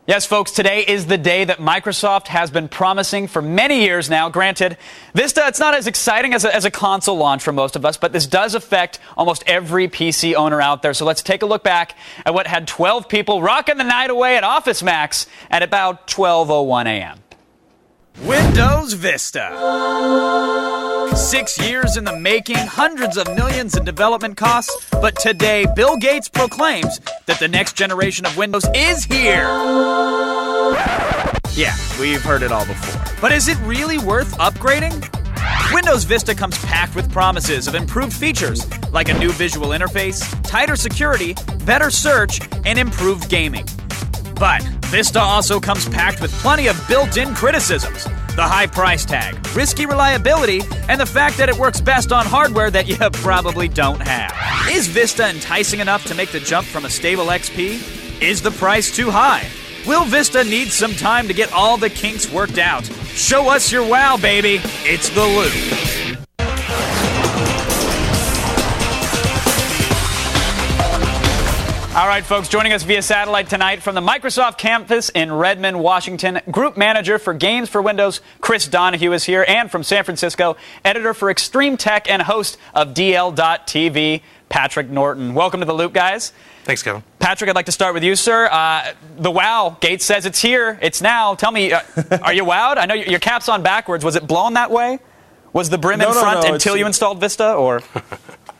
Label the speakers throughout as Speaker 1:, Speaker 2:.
Speaker 1: Yes, folks, today is the day that Microsoft has been promising for many years now. Granted, Vista, it's not as exciting as a console launch for most of us, but this does affect almost every PC owner out there. So let's take a look back at what had 12 people rocking the night away at Office Max at about 12:01 a.m. Windows Vista. 6 years in the making, hundreds of millions in development costs, but today Bill Gates proclaims that the next generation of Windows is here. Yeah, we've heard it all before. But is it really worth upgrading? Windows Vista comes packed with promises of improved features, like a new visual interface, tighter security, better search, and improved gaming. But Vista also comes packed with plenty of built-in criticisms. The high price tag, risky reliability, and the fact that it works best on hardware that you probably don't have. Is Vista enticing enough to make the jump from a stable XP? Is the price too high? Will Vista need some time to get all the kinks worked out? Show us your wow, baby. It's The Loop. All right, folks, joining us via satellite tonight from the Microsoft campus in Redmond, Washington, Group Manager for Games for Windows, Chris Donahue is here, and from San Francisco, Editor for Extreme Tech and host of DL.TV, Patrick Norton. Welcome to The Loop, guys.
Speaker 2: Thanks, Kevin.
Speaker 1: Patrick, I'd like to start with you, sir. The wow, Gates says it's here, it's now. Tell me, are you wowed? I know your cap's on backwards. Was it blown that way? Was the brim in front until you installed Vista, or...?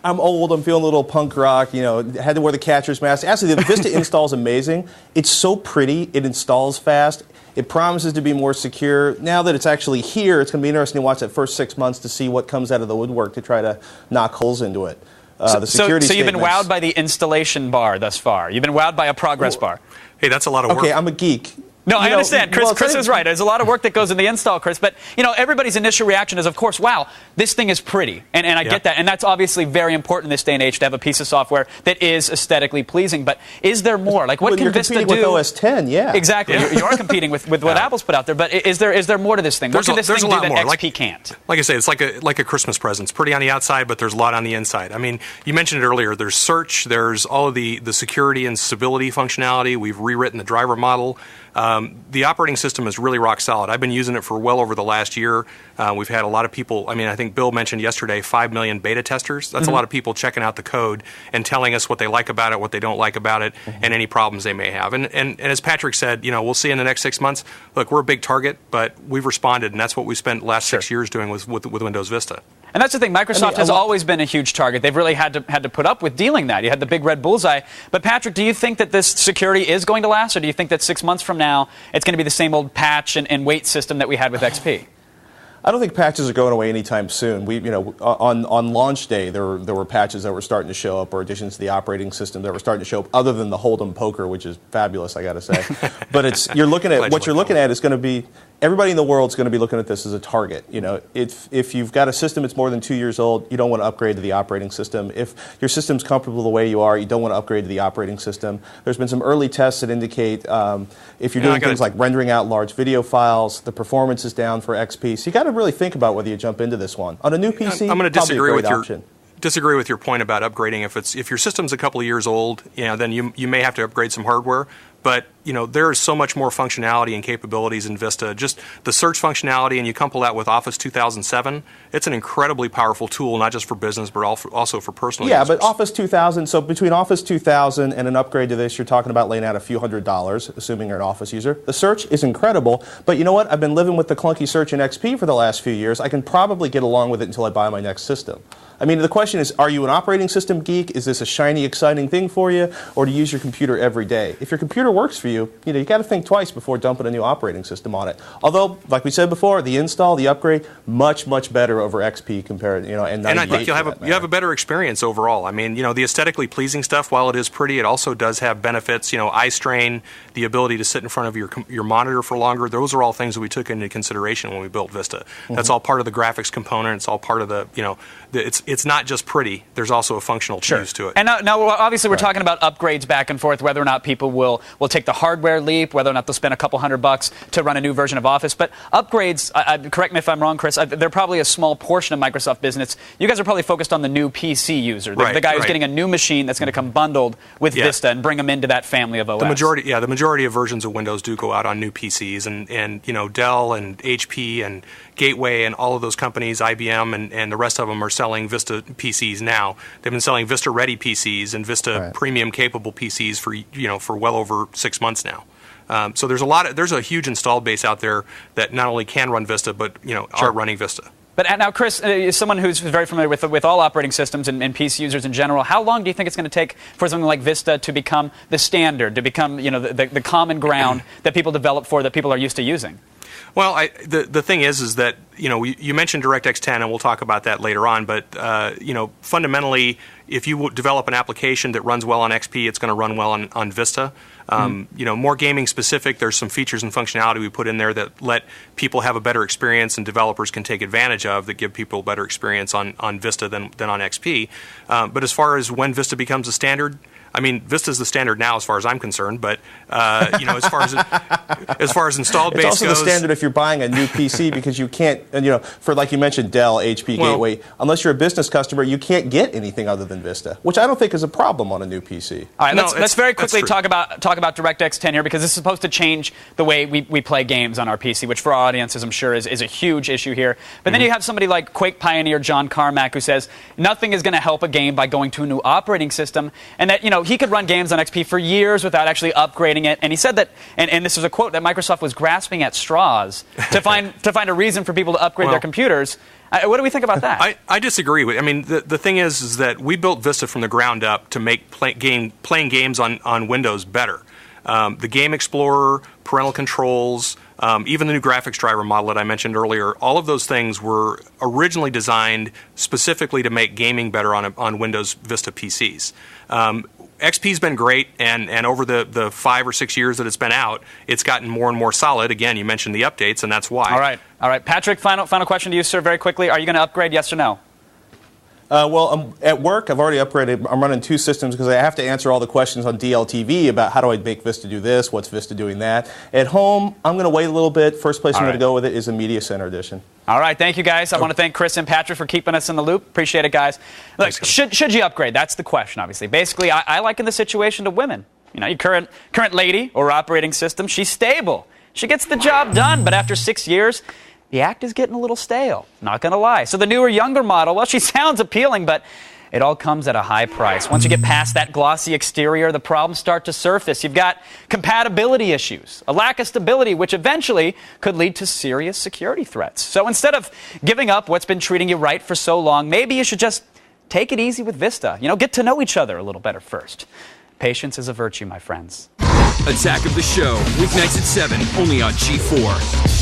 Speaker 3: I'm old. I'm feeling a little punk rock. You know, had to wear the catcher's mask. Actually, the Vista install is amazing. It's so pretty. It installs fast. It promises to be more secure. Now that it's actually here, it's going to be interesting to watch that first 6 months to see what comes out of the woodwork to try to knock holes into it.
Speaker 1: So you've been wowed by the installation bar thus far. You've been wowed by a progress bar.
Speaker 2: Hey, that's a lot of work.
Speaker 3: Okay, I'm a geek.
Speaker 1: No, I understand. Chris is right. There's a lot of work that goes in the install, Chris. But, you know, everybody's initial reaction is, of course, wow, this thing is pretty. And I get that. And that's obviously very important in this day and age to have a piece of software that is aesthetically pleasing. But is there more? Like, what can Vista do?
Speaker 3: You're competing with OS 10, yeah.
Speaker 1: Exactly. Yeah. You are competing with what Apple's put out there. But is there more to this thing? What can this thing do that XP can't?
Speaker 2: Like I say, it's like a Christmas present. It's pretty on the outside, but there's a lot on the inside. I mean, you mentioned it earlier. There's search. There's all of the security and stability functionality. We've rewritten the driver model. The operating system is really rock solid. I've been using it for well over the last year. We've had a lot of people. I mean, I think Bill mentioned yesterday 5 million beta testers. That's a lot of people checking out the code and telling us what they like about it, what they don't like about it, and any problems they may have. And as Patrick said, you know, we'll see in the next 6 months. Look, we're a big target, but we've responded, and that's what we spent the last 6 years doing with Windows Vista.
Speaker 1: And that's the thing. Microsoft has always been a huge target. They've really had to put up with dealing that. You had the big red bullseye. But Patrick, do you think that this security is going to last, or do you think that 6 months from now it's going to be the same old patch and wait system that we had with XP?
Speaker 3: I don't think patches are going away anytime soon. On launch day, there were patches that were starting to show up, or additions to the operating system that were starting to show up, other than the Hold'em poker, which is fabulous, I got to say. But you're looking at what you're looking at is going to be. Everybody in the world is going to be looking at this as a target. You know, if you've got a system that's more than 2 years old, you don't want to upgrade to the operating system. If your system's comfortable the way you are, you don't want to upgrade to the operating system. There's been some early tests that indicate if you're doing things like rendering out large video files, the performance is down for XP. So you got to really think about whether you jump into this one. On a new PC,
Speaker 2: I'm going to
Speaker 3: disagree with
Speaker 2: disagree with your point about upgrading. If your system's a couple of years old, you know, then you may have to upgrade some hardware. But, you know, there is so much more functionality and capabilities in Vista. Just the search functionality, and you couple that with Office 2007, it's an incredibly powerful tool, not just for business, but also for personal users.
Speaker 3: Yeah, but Office 2000, so between Office 2000 and an upgrade to this, you're talking about laying out a few $100s, assuming you're an Office user. The search is incredible, but you know what? I've been living with the clunky search in XP for the last few years. I can probably get along with it until I buy my next system. I mean, the question is, are you an operating system geek? Is this a shiny, exciting thing for you? Or do you use your computer every day? If your computer works for you, you got to think twice before dumping a new operating system on it. Although, like we said before, the install, the upgrade, much, much better over XP compared, and
Speaker 2: I think you have a better experience overall. I mean, the aesthetically pleasing stuff, while it is pretty, it also does have benefits. Eye strain, the ability to sit in front of your monitor for longer. Those are all things that we took into consideration when we built Vista. That's all part of the graphics component. It's all part of the, it's not just pretty. There's also a functional use to it.
Speaker 1: And now obviously, we're talking about upgrades back and forth, whether or not people will take the hardware leap, whether or not they'll spend a couple $100 to run a new version of Office. But upgrades, correct me if I'm wrong, Chris, they're probably a small portion of Microsoft business. You guys are probably focused on the new PC user, the guy who's getting a new machine that's going to come bundled with Vista and bring them into that family of OS.
Speaker 2: The majority of versions of Windows do go out on new PCs, and Dell and HP and Gateway and all of those companies, IBM and the rest of them are selling Vista PCs now. They've been selling Vista Ready PCs and Vista Premium capable PCs for well over 6 months now. So there's a huge installed base out there that not only can run Vista, but are running Vista.
Speaker 1: But now, Chris, as someone who's very familiar with all operating systems and PC users in general, how long do you think it's going to take for something like Vista to become the standard, to become the common ground that people develop for, that people are used to using?
Speaker 2: Well, the thing is that you mentioned DirectX 10, and we'll talk about that later on. But fundamentally, if you develop an application that runs well on XP, it's going to run well on Vista. More gaming specific. There's some features and functionality we put in there that let people have a better experience, and developers can take advantage of, that give people a better experience on Vista than on XP. But as far as when Vista becomes a standard, I mean, Vista's the standard now, as far as I'm concerned. But as far as installed base goes,
Speaker 3: it's also the standard if you're buying a new PC, because you can't, for like you mentioned, Dell, HP, Gateway. Unless you're a business customer, you can't get anything other than Vista, which I don't think is a problem on a new PC.
Speaker 1: All right, let's very quickly talk about DirectX 10 here, because this is supposed to change the way we play games on our PC, which for our audiences, I'm sure, is a huge issue here. But then you have somebody like Quake pioneer John Carmack, who says nothing is going to help a game by going to a new operating system, and that he could run games on XP for years without actually upgrading it. And he said that, and this is a quote, that Microsoft was grasping at straws to find a reason for people to upgrade their computers. What do we think about that?
Speaker 2: I disagree with. I mean, the thing is that we built Vista from the ground up to make playing games on Windows better. The Game Explorer, parental controls, even the new graphics driver model that I mentioned earlier, all of those things were originally designed specifically to make gaming better on Windows Vista PCs. XP's been great, and over the 5 or 6 years that it's been out, it's gotten more and more solid. Again, you mentioned the updates, and that's why.
Speaker 1: All right. Patrick, final question to you, sir, very quickly. Are you going to upgrade, yes or no?
Speaker 3: Well, at work, I've already upgraded. I'm running 2 systems because I have to answer all the questions on DLTV about how do I make Vista do this, what's Vista doing that. At home, I'm going to wait a little bit. First place I'm going to go with it is a Media Center edition.
Speaker 1: All right, thank you, guys. I want to thank Chris and Patrick for keeping us in the loop. Appreciate it, guys. Look, should you upgrade? That's the question, obviously. Basically, I liken the situation to women. Your current lady or operating system, she's stable. She gets the job done, but after 6 years, the act is getting a little stale, not going to lie. So the newer, younger model, well, she sounds appealing, but it all comes at a high price. Once you get past that glossy exterior, the problems start to surface. You've got compatibility issues, a lack of stability, which eventually could lead to serious security threats. So instead of giving up what's been treating you right for so long, maybe you should just take it easy with Vista. Get to know each other a little better first. Patience is a virtue, my friends.
Speaker 4: Attack of the Show, weeknights at 7, only on G4.